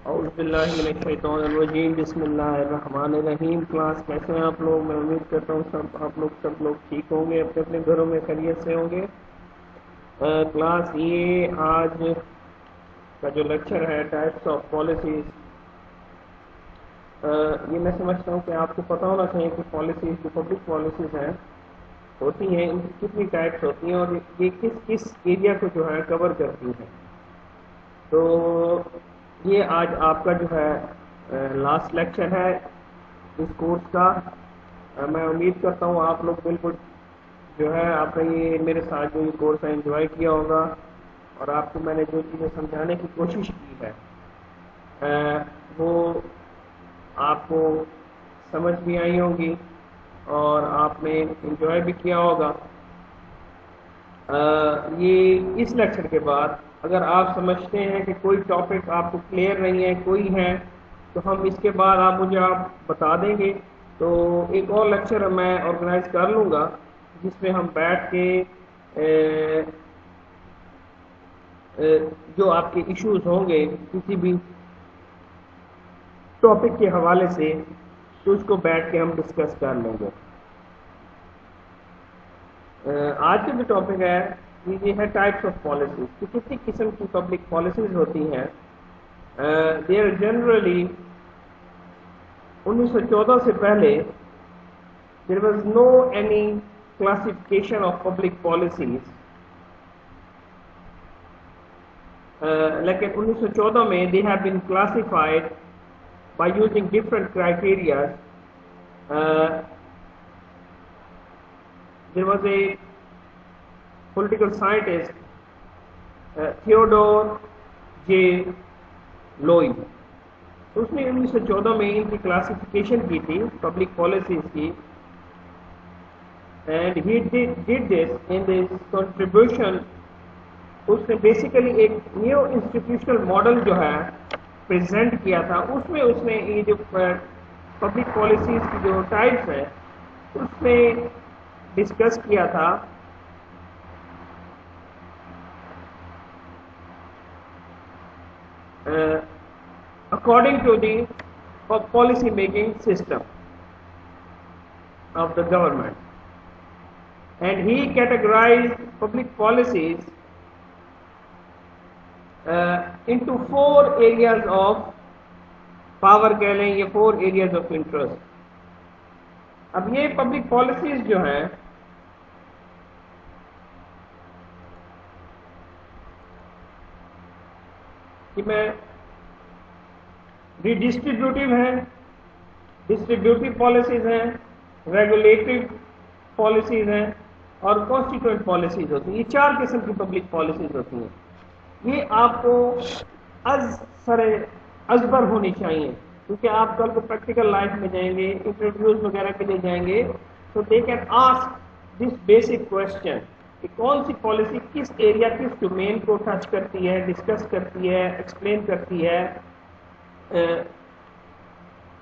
اعوذ باللہ من الشیطان الرجیم بسم اللہ الرحمن الرحیم. کلاس کیسے ہیں آپ لوگ؟ میں امید کرتا ہوں آپ لوگ ٹھیک ہوں گے، اپنے اپنے گھروں میں خیریت سے ہوں گے. کلاس یہ آج کا جو لیکچر ہے ٹائپس آف پالیسیز، یہ میں سمجھتا ہوں کہ آپ کو پتہ ہونا چاہیے کہ پالیسیز جو پبلک پالیسیز ہیں ہوتی ہیں ان کی کتنی ٹائپس ہوتی ہیں اور یہ کس کس ایریا کو جو ہے کور کرتی ہیں. تو یہ آج آپ کا جو ہے لاسٹ لیکچر ہے اس کورس کا. میں امید کرتا ہوں آپ لوگ بالکل جو ہے آپ نے یہ میرے ساتھ جو یہ کورس ہے انجوائے کیا ہوگا، اور آپ کو میں نے جو چیزیں سمجھانے کی کوشش کی ہے وہ آپ کو سمجھ بھی آئی ہوں گی اور آپ نے انجوائے بھی کیا ہوگا. یہ اس لیکچر کے بعد اگر آپ سمجھتے ہیں کہ کوئی ٹاپک آپ کو کلیئر نہیں ہے، کوئی ہے، تو ہم اس کے بعد آپ بتا دیں گے. تو ایک اور لیکچر میں آرگنائز کر لوں گا جس میں ہم بیٹھ کے جو آپ کے ایشوز ہوں گے کسی بھی ٹاپک کے حوالے سے تو اس کو بیٹھ کے ہم ڈسکس کر لیں گے. آج کا جو ٹاپک ہے یہ ہے ٹائپس آف پالیسیز، کہ کتنی قسم کی پبلک پالیسیز ہوتی ہیں. دے آر جنرلی 1914 سے پہلے there was no any classification of public policies. لیکن 1914 میں they have been classified by using different criteria. There was a political scientist, Theodore J. Loy. اس نے 1914 میں ان کی کلاسیفیکیشن کی تھی پبلک پالیسیز کی. And he did this in this contribution. اس نے بیسیکلی ایک نیو انسٹیٹیوشنل ماڈل جو ہے پریزنٹ کیا تھا. اس میں اس نے یہ جو پبلک پالیسیز کی جو ٹائپس ہیں اس میں ڈسکس کیا تھا according to the policy making system of the government, and he categorized public policies into 4 areas of power کہہ لیں یہ 4 areas of interest. اب یہ پبلک پالیسیز جو ہیں کہ میں ریڈسٹریبیوٹیو ہیں، ڈسٹریبیوٹیو پالیسیز ہیں، ریگولیٹری پالیسیز ہیں اور کانسٹیٹوئنٹ پالیسیز ہوتی ہیں. یہ 4 قسم کی پبلک پالیسیز ہوتی ہیں. یہ آپ کو ازبر ہونی چاہیے کیونکہ آپ کل کو پریکٹیکل لائف میں جائیں گے، انٹرویوز وغیرہ کے لیے جائیں گے تو they can ask this basic question کہ کون سی پالیسی کس ایریا کس ڈومین کو ٹچ کرتی ہے، ڈسکس کرتی ہے، ایکسپلین کرتی ہے.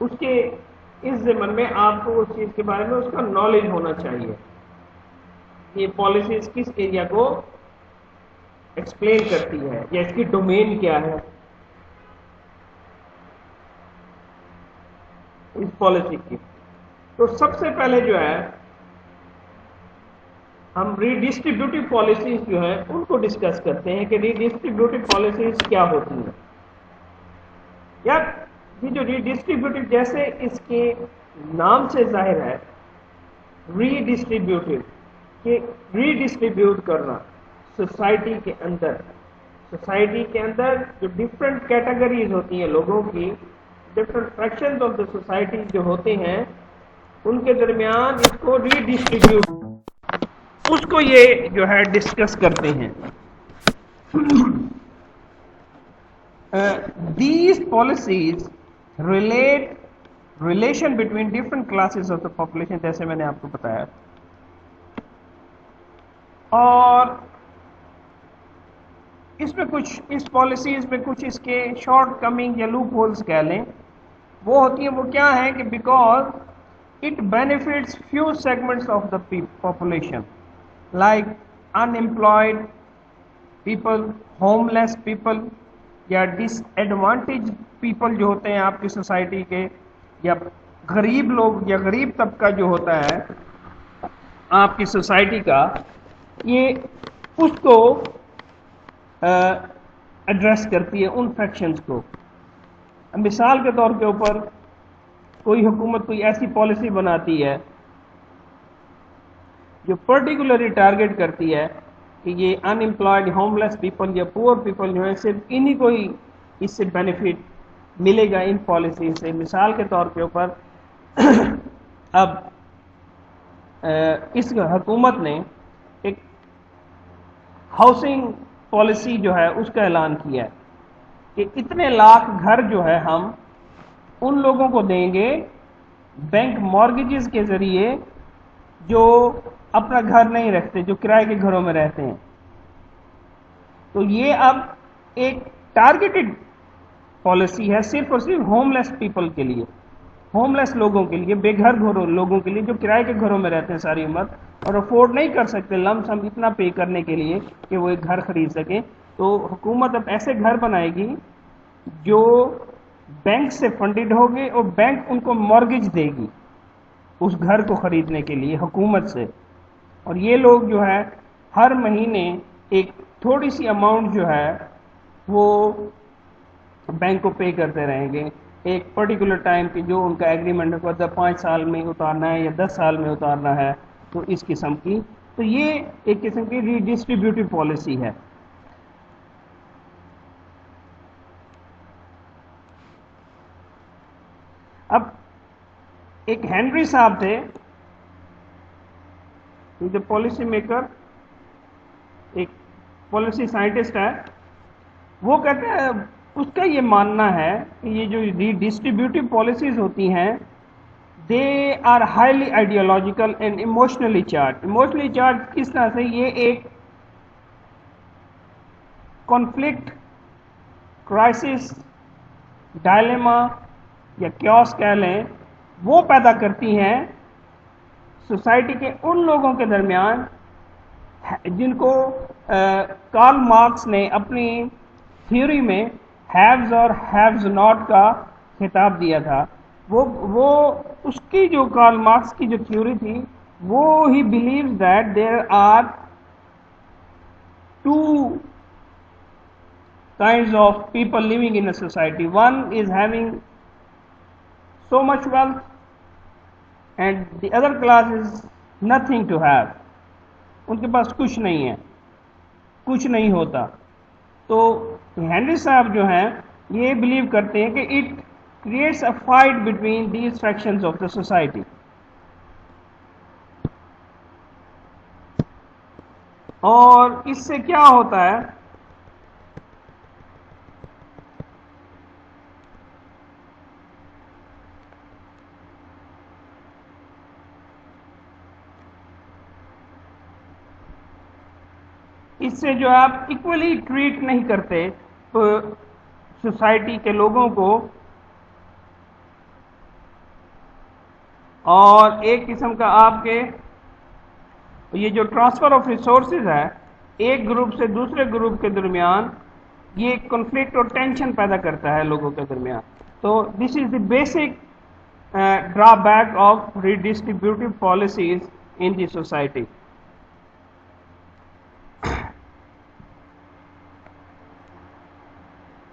اس کے اس ضمن میں آپ کو اس چیز کے بارے میں اس کا نالج ہونا چاہیے. یہ پالیسیز کس ایریا کو ایکسپلین کرتی ہے یا اس کی ڈومین کیا ہے اس پالیسی کی. تو سب سے پہلے جو ہے ہم ریڈسٹریبیوٹیو پالیسیز جو ہیں ان کو ڈسکس کرتے ہیں کہ ریڈسٹریبیوٹیو پالیسیز کیا ہوتی ہیں. یا یہ جو ریڈسٹریبیوٹیو جیسے اس کے نام سے ظاہر ہے ریڈسٹریبیوٹیو کہ ریڈسٹریبیوٹ کرنا سوسائٹی کے اندر جو ڈفرینٹ کیٹیگریز ہوتی ہیں لوگوں کی، different fractions of the society جو ہوتے ہیں ان کے درمیان اس کو ریڈسٹریبیوٹ اس کو یہ جو ہے ڈسکس کرتے ہیں. These policies relation between different classes of the population جیسے میں نے آپ کو بتایا، اور اس میں کچھ اس پالیسیز میں کچھ اس کے شارٹ کمنگ یا لوپ ہولز کہہ لیں وہ ہوتی ہیں. وہ کیا ہے کہ because it benefits few segments of the population like unemployed people, homeless people, یا ڈس ایڈوانٹیج پیپل جو ہوتے ہیں آپ کی سوسائٹی کے، یا غریب لوگ یا غریب طبقہ جو ہوتا ہے آپ کی سوسائٹی کا، یہ اس کو ایڈریس کرتی ہے، ان فیکشنز کو. مثال کے طور کے اوپر کوئی حکومت کوئی ایسی پالیسی بناتی ہے جو پرٹیکولرلی ٹارگیٹ کرتی ہے کہ یہ ان امپلائڈ ہوم لیس پیپل یا پور پیپل جو ہے صرف انہی کو ہی اس سے بینیفٹ ملے گا ان پالیسی سے. مثال کے طور کے اوپر اب اس حکومت نے ایک ہاؤسنگ پالیسی جو ہے اس کا اعلان کیا ہے کہ اتنے لاکھ گھر جو ہے ہم ان لوگوں کو دیں گے بینک مارگیجز کے ذریعے جو اپنا گھر نہیں رکھتے، جو کرائے کے گھروں میں رہتے ہیں. تو یہ اب ایک ٹارگیٹڈ پالیسی ہے صرف اور صرف ہوم لیس پیپل کے لیے، ہوم لیس لوگوں کے لیے، بے گھر لوگوں کے لیے جو کرائے کے گھروں میں رہتے ہیں ساری عمر اور افورڈ نہیں کر سکتے لم سم اتنا پے کرنے کے لیے کہ وہ ایک گھر خرید سکیں. تو حکومت اب ایسے گھر بنائے گی جو بینک سے فنڈڈ ہوگی اور بینک ان کو مارگیج دے گی اس گھر کو خریدنے کے لیے حکومت سے. اور یہ لوگ جو ہے ہر مہینے ایک تھوڑی سی اماؤنٹ جو ہے وہ بینک کو پے کرتے رہیں گے ایک پرٹیکولر ٹائم کی، جو ان کا ایگریمنٹ ہے 5 سال میں اتارنا ہے یا 10 سال میں اتارنا ہے، تو اس قسم کی. تو یہ ایک قسم کی ری ڈسٹریبیوٹیو پالیسی ہے. اب ایک ہینری صاحب تھے جو پالیسی میکر، ایک پالیسی سائنٹسٹ ہے، وہ کہتے ہیں اس کا یہ ماننا ہے کہ یہ جو ری ڈسٹریبیوٹیو پالیسیز ہوتی ہیں they are highly ideological and emotionally charged. Emotionally charged کس طرح سے؟ یہ ایک کانفلکٹ، کرائسس، ڈائلیما یا کیوس کہہ لیں، وہ پیدا کرتی ہیں سوسائٹی کے ان لوگوں کے درمیان جن کو کارل مارکس نے اپنی تھیوری میں ہیوز اور ہیوز ناٹ کا خطاب دیا تھا. وہ اس کی جو کارل مارکس کی جو تھیوری تھی وہ ہی believe that there are two kinds of people living in a society. One is having so much wealth and the other class is nothing to have. ان کے پاس کچھ نہیں ہے، کچھ نہیں ہوتا. تو ہینری صاحب جو ہیں یہ بلیو کرتے ہیں کہ it creates a fight between these factions of the society. اور اس سے کیا ہوتا ہے؟ اس سے جو آپ ایکولی ٹریٹ نہیں کرتے سوسائٹی کے لوگوں کو، اور ایک قسم کا آپ کے یہ جو ٹرانسفر آف ریسورسز ہے ایک گروپ سے دوسرے گروپ کے درمیان، یہ کنفلکٹ اور ٹینشن پیدا کرتا ہے لوگوں کے درمیان. تو this is the basic drawback of redistributive policies in the society.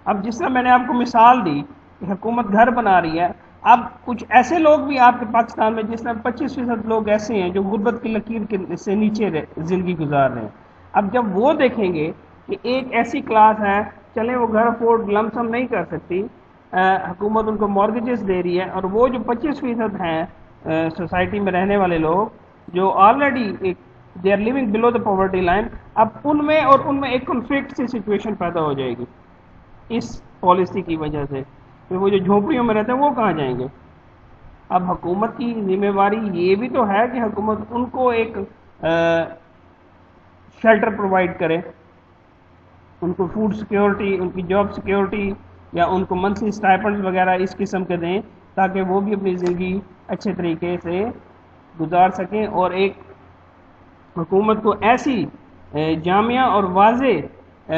اب جس طرح میں نے آپ کو مثال دی کہ حکومت گھر بنا رہی ہے، اب کچھ ایسے لوگ بھی آپ کے پاکستان میں جس طرح 25% لوگ ایسے ہیں جو غربت کی لکیر سے نیچے زندگی گزار رہے ہیں. اب جب وہ دیکھیں گے کہ ایک ایسی کلاس ہے، چلیں وہ گھر افورڈ لم سم نہیں کر سکتی، حکومت ان کو مارگیجز دے رہی ہے، اور وہ جو 25% ہیں سوسائٹی میں رہنے والے لوگ جو already they are living below the poverty line, اب ان میں اور ان میں ایک کنفلکٹ سی سچویشن پیدا ہو جائے گی اس پالیسی کی وجہ سے کہ وہ جو جھونپڑیوں میں رہتے ہیں وہ کہاں جائیں گے. اب حکومت کی ذمہ داری یہ بھی تو ہے کہ حکومت ان کو ایک شیلٹر پرووائڈ کرے، ان کو فوڈ سیکیورٹی، ان کی جاب سیکیورٹی یا ان کو منتھلی اسٹائپنڈ وغیرہ اس قسم کے دیں تاکہ وہ بھی اپنی زندگی اچھے طریقے سے گزار سکیں. اور ایک حکومت کو ایسی جامع اور واضح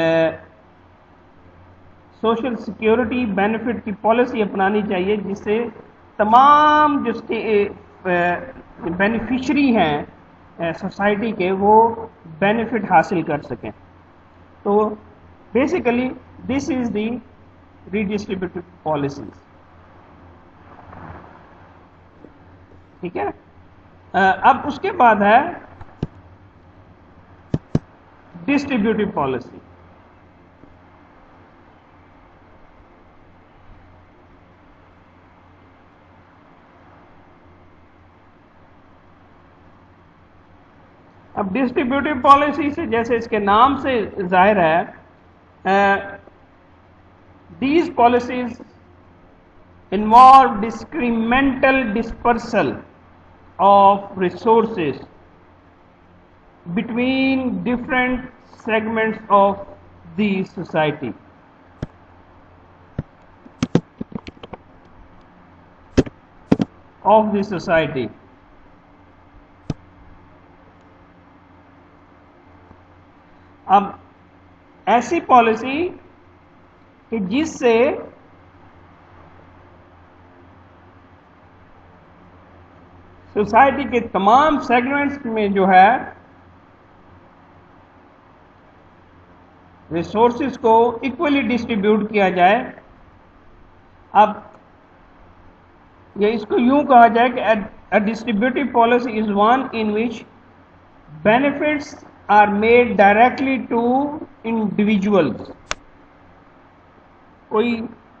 سوشل سیکیورٹی بینیفٹ کی پالیسی اپنانی چاہیے جس سے تمام جو بینیفیشری ہیں سوسائٹی کے وہ بینیفٹ حاصل کر سکیں. تو basically this is the ریڈسٹریبیوٹیو policies. ٹھیک ہے. اب اس کے بعد ہے ڈسٹریبیوٹیو پالیسی. اب ڈسٹریبیوٹیو پالیسی سے جیسے اس کے نام سے ظاہر ہے these policies involve discriminatory dispersal of resources between different segments of the society. اب ایسی پالیسی کہ جس سے سوسائٹی کے تمام سیگمنٹس میں جو ہے ریسورسز کو ایکولی ڈسٹریبیوٹ کیا جائے. اب یا اس کو یوں کہا جائے کہ a distributive policy is one in which benefits are made directly to individuals. کوئی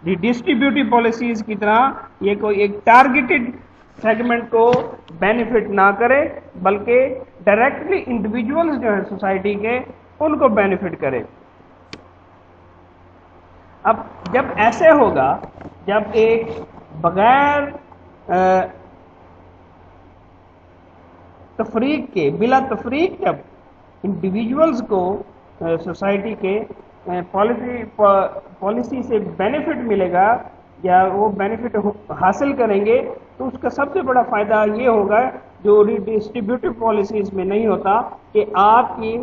ڈسٹریبیوٹیو پالیسیز کی طرح یہ کوئی ایک ٹارگیٹڈ سیگمنٹ کو بینیفٹ نہ کرے بلکہ ڈائریکٹلی انڈیویجولز جو ہیں سوسائٹی کے ان کو بینیفٹ کرے. اب جب ایسے ہوگا جب ایک بغیر تفریق کے بلا تفریق جب انڈیویجولز کو سوسائٹی کے پالیسی سے بینیفٹ ملے گا یا وہ بینیفٹ حاصل کریں گے تو اس کا سب سے بڑا فائدہ یہ ہوگا جو ڈسٹریبیوٹیو پالیسیز میں نہیں ہوتا کہ آپ کی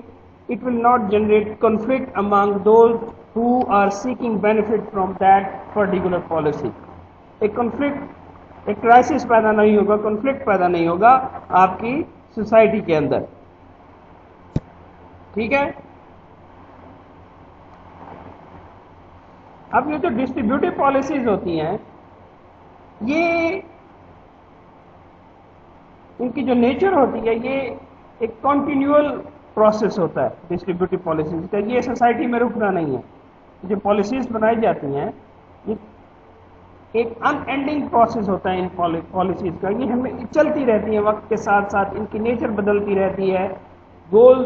it will not generate conflict among those who are seeking benefit from that particular policy. ایک کنفلکٹ ایک کرائسس پیدا نہیں ہوگا, کنفلکٹ پیدا نہیں ہوگا آپ کی سوسائٹی کے اندر. ٹھیک ہے. اب یہ جو ڈسٹریبیوٹیو پالیسیز ہوتی ہیں یہ ان کی جو نیچر ہوتی ہے یہ ایک کنٹینیول پروسیس ہوتا ہے ڈسٹریبیوٹیو پالیسیز کا. یہ سوسائٹی میں رکنا نہیں ہے. جو پالیسیز بنائی جاتی ہیں یہ ایک ان اینڈنگ پروسیس ہوتا ہے ان پالیسیز کا. یہ ہمیں چلتی رہتی ہیں وقت کے ساتھ ساتھ, ان کی نیچر بدلتی رہتی ہے, گول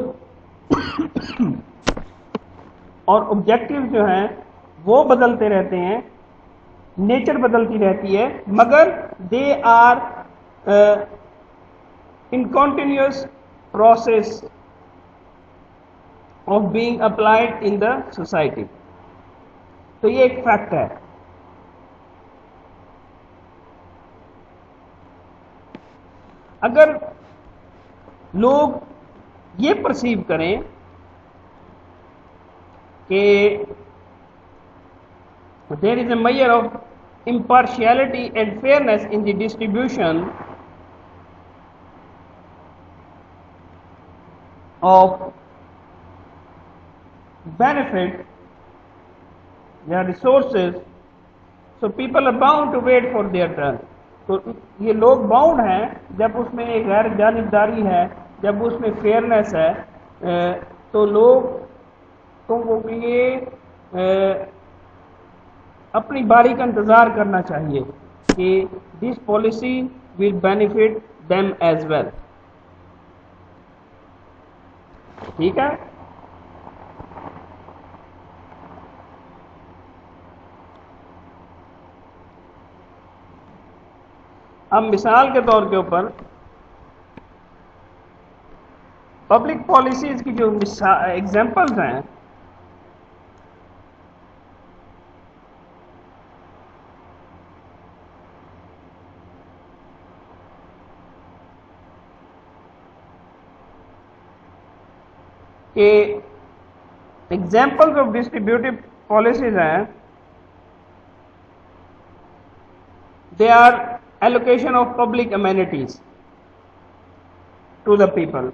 اور آبجیکٹیو جو ہیں وہ بدلتے رہتے ہیں, نیچر بدلتی رہتی ہے, مگر they are in continuous process of being applied in the society. تو یہ ایک فیکٹ ہے. اگر لوگ یہ پرسیو کریں کہ there is a measure of impartiality and fairness in the distribution of benefit their resources, so people are bound to wait for their turn. تو یہ لوگ باؤنڈ ہیں جب اس میں ایک غیر جانبداری ہے, جب اس میں فیئرنیس ہے, تو لوگ کو یہ اپنی باری کا انتظار کرنا چاہیے کہ this policy will benefit them as well. ٹھیک ہے. اب مثال کے طور کے اوپر پبلک پالیسیز کی جو ایگزامپلز ہیں کہ ایگزامپلز آف ڈسٹریبیوٹیو پالیسیز ہیں they are allocation of public amenities to the people.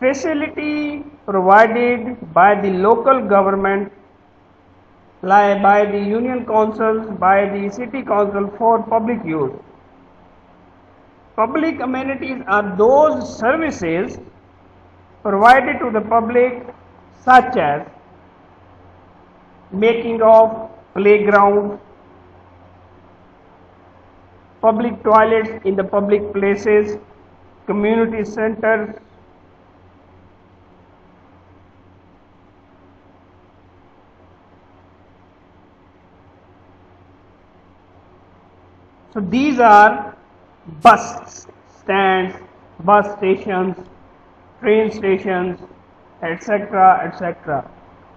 Facility provided by the local government, like by the union councils, by the city council for public use. Public amenities are those services provided to the public, such as making of playgrounds, public toilets in the public places, community centers, so these are bus stands, bus stations, train stations, etc. etc.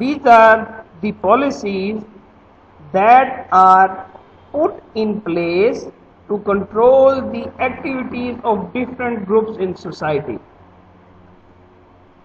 these are the policies that are put in place to control the activities of different groups in society.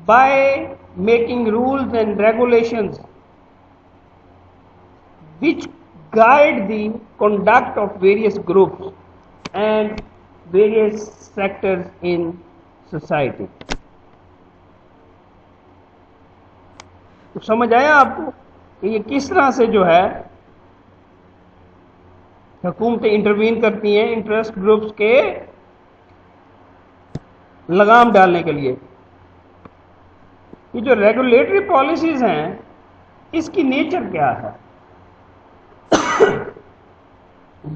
by making rules and regulations which guide the conduct of various groups and various sectors in society. تو سمجھ آیا آپ کو کہ یہ کس طرح سے جو ہے حکومتیں انٹروین کرتی ہیں انٹرسٹ گروپس کے لگام ڈالنے کے لیے. یہ جو ریگولیٹری پالیسیز ہیں اس کی نیچر کیا ہے؟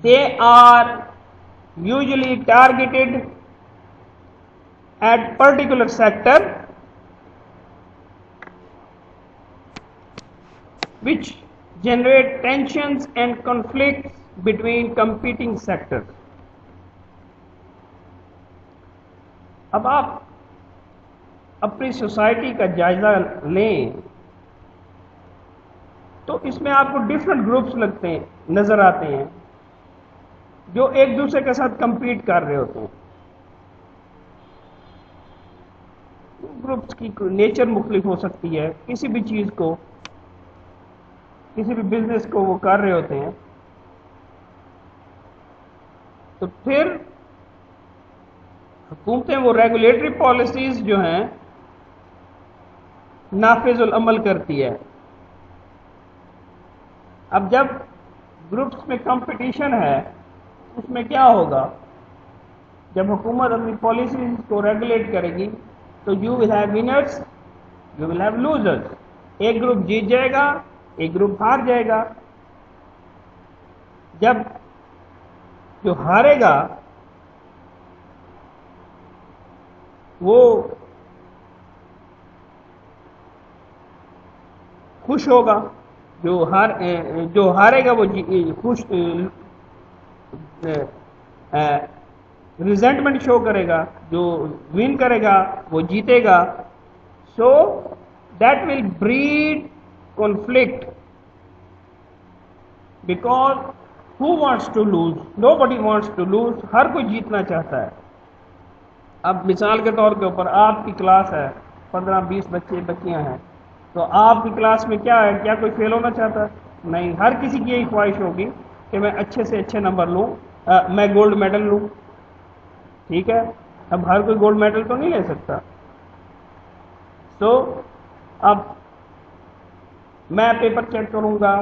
They are usually targeted at particular sector which generate tensions and conflicts between competing sectors. اب آپ اپنی سوسائٹی کا جائزہ لیں تو اس میں آپ کو ڈفرینٹ گروپس لگتے ہیں نظر آتے ہیں جو ایک دوسرے کے ساتھ کمپیٹ کر رہے ہوتے ہیں. گروپس کی نیچر مختلف ہو سکتی ہے، کسی بھی چیز کو کسی بھی بزنس کو وہ کر رہے ہوتے ہیں. تو پھر حکومتیں وہ ریگولیٹری پالیسیز جو ہیں نافذ العمل کرتی ہے. اب جب گروپس میں کمپٹیشن ہے اس میں کیا ہوگا؟ جب حکومت اپنی پالیسیز کو ریگولیٹ کرے گی تو you will have winners you will have losers. ایک گروپ جیت جائے گا، ایک گروپ ہار جائے گا. جب جو ہارے گا وہ خوش ہوگا، جو ہارے گا وہ خوش ریزنٹمنٹ شو کرے گا، جو ون کرے گا وہ جیتے گا. So that will breed conflict because who wants to lose? Nobody wants to lose. ہر کوئی جیتنا چاہتا ہے. اب مثال کے طور کے اوپر آپ کی کلاس ہے 15-20 بچے بچیاں ہیں تو آپ کی کلاس میں کیا ہے؟ کیا کوئی فیل ہونا چاہتا ہے؟ نہیں. ہر کسی کی یہی خواہش ہوگی کہ میں اچھے سے اچھے نمبر لوں، میں گولڈ میڈل لوں. ٹھیک ہے. اب ہر کوئی گولڈ میڈل تو نہیں لے سکتا. سو اب میں پیپر چیک کروں گا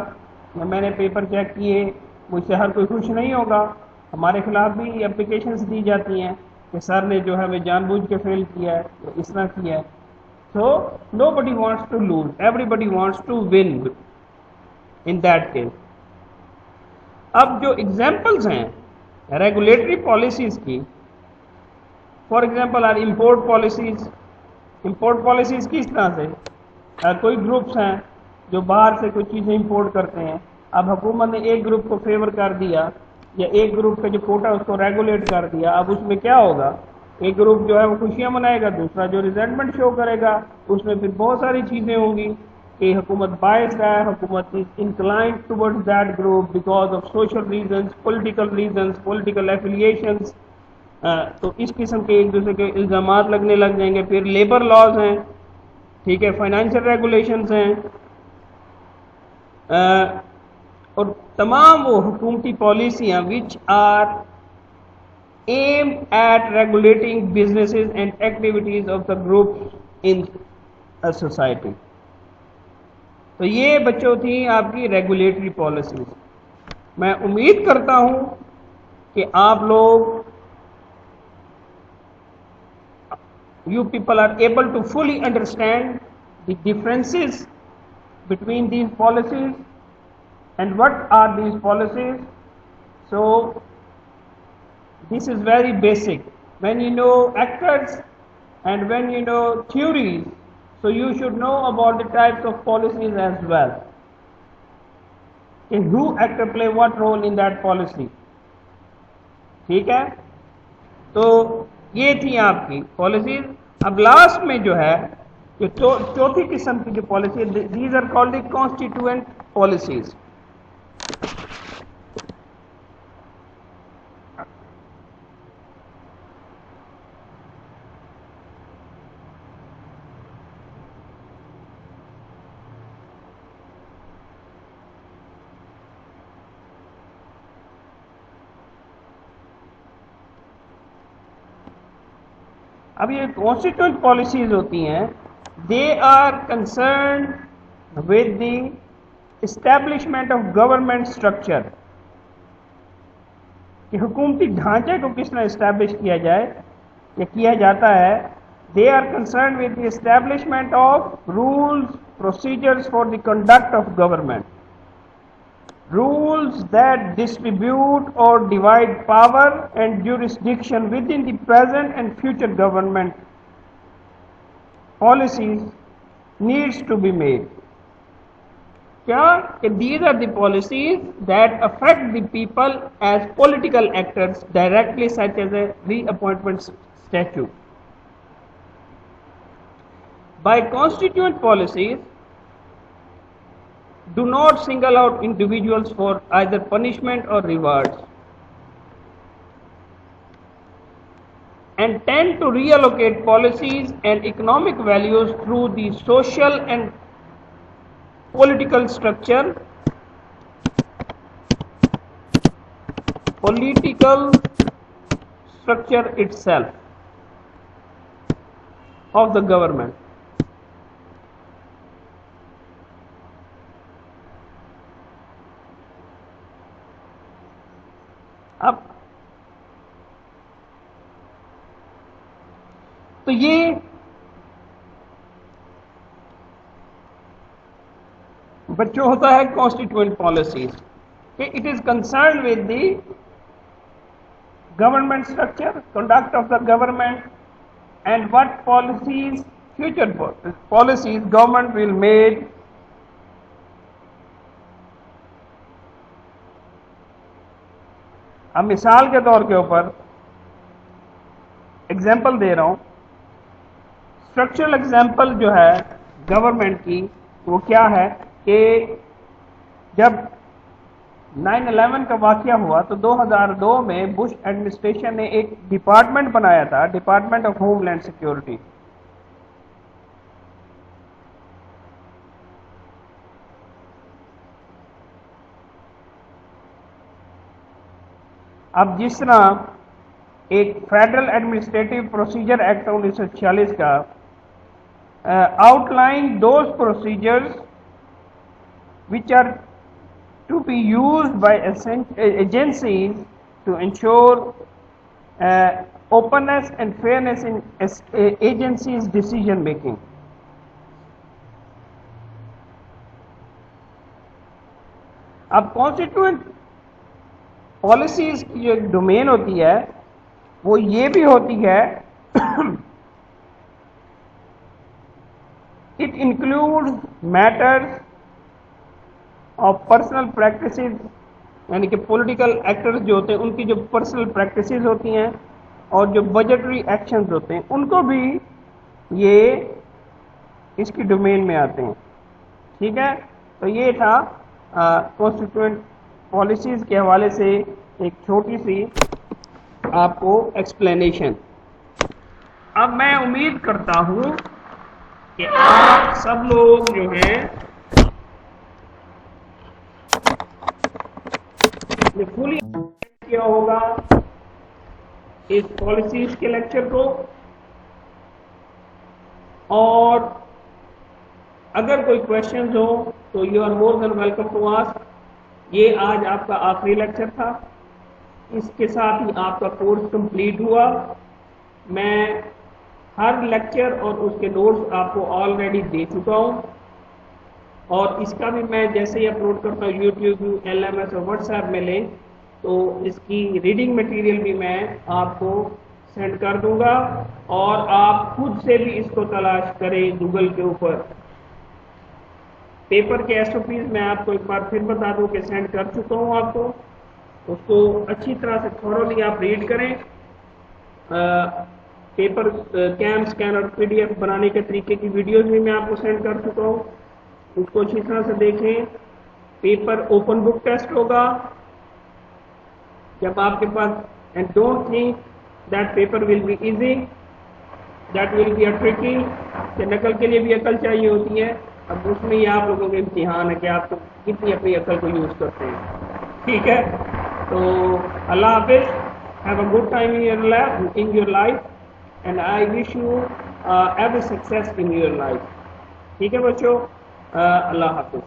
یا میں نے پیپر چیک کیے، مجھ سے ہر کوئی خوش نہیں ہوگا. ہمارے خلاف بھی اپلیکیشنز دی جاتی ہیں کہ سر نے جو ہے وہ جان بوجھ کے فیل کیا ہے، اس طرح کیا ہے. So nobody wants to lose, everybody wants to win in that case. اب جو ایگزامپلز ہیں ریگولیٹری پالیسیز کی، for example or import policies. Import policies کس طرح سے؟ کوئی گروپس ہیں جو باہر سے کوئی چیزیں امپورٹ کرتے ہیں. اب حکومت نے ایک گروپ کو فیور کر دیا یا ایک گروپ کا جو کوٹا اس کو ریگولیٹ کر دیا. اب اس میں کیا ہوگا؟ ایک گروپ جو ہے وہ خوشیاں منائے گا، دوسرا جو ریزنٹمنٹ شو کرے گا. اس میں پھر بہت ساری چیزیں ہوں گی کہ حکومت باعث ہے، حکومت is inclined toward that group because of social reasons, political affiliations. تو اس قسم کے ایک دوسرے کے الزامات لگنے لگ جائیں گے. پھر لیبر لاز ہیں، ٹھیک ہے، فائنینشیل ریگولیشنز ہیں، اور تمام وہ حکومتی پالیسیاں which are aimed at regulating businesses and activities of the groups in a society. تو یہ بچوں تھی آپ کی ریگولیٹری پالیسیز. میں امید کرتا ہوں کہ آپ لوگ you people are able to fully understand the differences between these policies and what are these policies. So this is very basic. When you know actors and when you know theories, so you should know about the types of policies as well. And who actor play what role in that policy. ٹھیک ہے. تو یہ تھی آپ کی policies. اب last میں جو ہے جو چوتھی قسم کی جو policy, these are called the constituent policies. اب یہ کانسٹیٹیوئنٹ پالیسیز ہوتی ہیں، they are concerned with the establishment of government structure, کہ حکومتی ڈھانچے کو کس طرح اسٹیبلش کیا جائے یا کیا جاتا ہے. They are concerned with the establishment of rules procedures for the conduct of government, rules that distribute or divide power and jurisdiction within the present and future government policies needs to be made. کیا کہ these are the policies that affect the people as political actors directly, such as a reappointment statute. By constituent policies do not single out individuals for either punishment or rewards, and tend to reallocate policies and economic values through the social and political structure itself of the government. اب تو یہ بچوں ہوتا ہے constituent policies کہ it is concerned with the government structure, conduct of the government, and what policies future policies government will made اب مثال کے طور کے اوپر ایگزامپل دے رہا ہوں. اسٹرکچرل ایگزامپل جو ہے گورنمنٹ کی وہ کیا ہے کہ جب 9/11 کا واقعہ ہوا تو 2002 میں بش ایڈمنسٹریشن نے ایک ڈپارٹمنٹ بنایا تھا، department of homeland security. اب جس طرح ایک فیڈرل ایڈمنسٹریٹو پروسیجر ایکٹ 1946 کا out line those procedures which are to be used by agencies to ensure openness and fairness in agencies' decision making. اب constituent پالیسیز کی جو domain ہوتی ہے وہ یہ بھی ہوتی ہے it includes matters of personal practices, یعنی کہ پولیٹیکل ایکٹرز جو ہوتے ہیں ان کی جو پرسنل پریکٹسز ہوتی ہیں اور جو بجٹری ایکشنز ہوتے ہیں ان کو بھی یہ اس کی ڈومین میں آتے ہیں. ٹھیک ہے، تو یہ تھا کانسٹیٹیوئنٹ پالیسیز کے حوالے سے ایک چھوٹی سی آپ کو ایکسپلینیشن. اب میں امید کرتا ہوں کہ آپ سب لوگ جو ہیں فلی کیا ہوگا اس پالیسیز کے لیکچر کو، اور اگر کوئی کوشچنز ہو تو you are more than welcome to ask. یہ آج آپ کا آخری لیکچر تھا، اس کے ساتھ ہی آپ کا کورس کمپلیٹ ہوا. میں ہر لیکچر اور اس کے نوٹس آپ کو آلریڈی دے چکا ہوں، اور اس کا بھی میں جیسے ہی اپلوڈ کرتا ہوں یوٹیوب، LMS اور واٹس ایپ میں لیں تو اس کی ریڈنگ مٹیریل بھی میں آپ کو سینڈ کر دوں گا، اور آپ خود سے بھی اس کو تلاش کریں گوگل کے اوپر. پیپر کے SOPs میں آپ کو ایک بار پھر بتا دوں کہ سینڈ کر چکا ہوں آپ کو، اس کو اچھی طرح سے تھورولی آپ ریڈ کریں. پیپر کیم اسکین اور PDF بنانے کے طریقے کی ویڈیوز بھی میں آپ کو سینڈ کر چکا ہوں، اس کو اچھی طرح سے دیکھیں. پیپر اوپن بک ٹیسٹ ہوگا جب آپ کے پاس، and don't think that paper will be easy, that will be a tricky, کہ نقل کے لیے بھی عقل چاہیے ہوتی ہے. اب اس میں یہ آپ لوگوں کے امتحان ہے کہ آپ کتنی اپنی عقل کو یوز کرتے ہیں. ٹھیک ہے، تو اللہ حافظ. Have a good time in your life. and I wish you every success in your life. ٹھیک ہے بچوں, اللہ حافظ.